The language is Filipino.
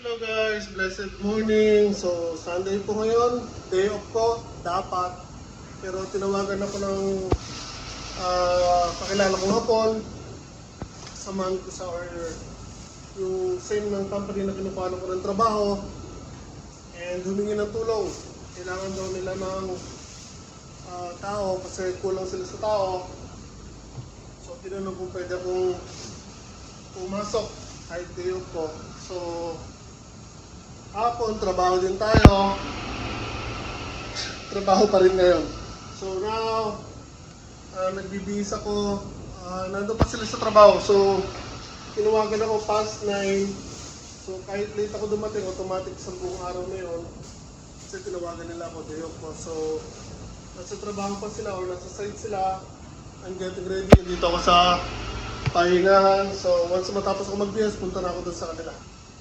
Hello guys, blessed morning. So Sunday po ngayon, day off ko, dapat. Pero tinawagan ako ng kakilala ko hapon. Samahan ko sa yung same ng company na kinukuha ko ng trabaho. And humingi ng tulong. Kailangan daw nila ng tao kasi kulang sila sa tao. So tinanong kung pwede akong pumasok kahit day off ko. So hapon, trabaho din tayo. Trabaho pa rin ngayon. So now, nagbibihis ako. Nandun pa sila sa trabaho. So, tinawagan ako past 9. So, kahit late ako dumating, automatic sa buong araw na yun. Kasi tinawagan nila ako, day off ko. So, nasa trabaho pa sila or nasa site sila. I'm getting ready. Dito ako sa pahingahan. So, once matapos ako magbihis, punta na ako dun sa kanila.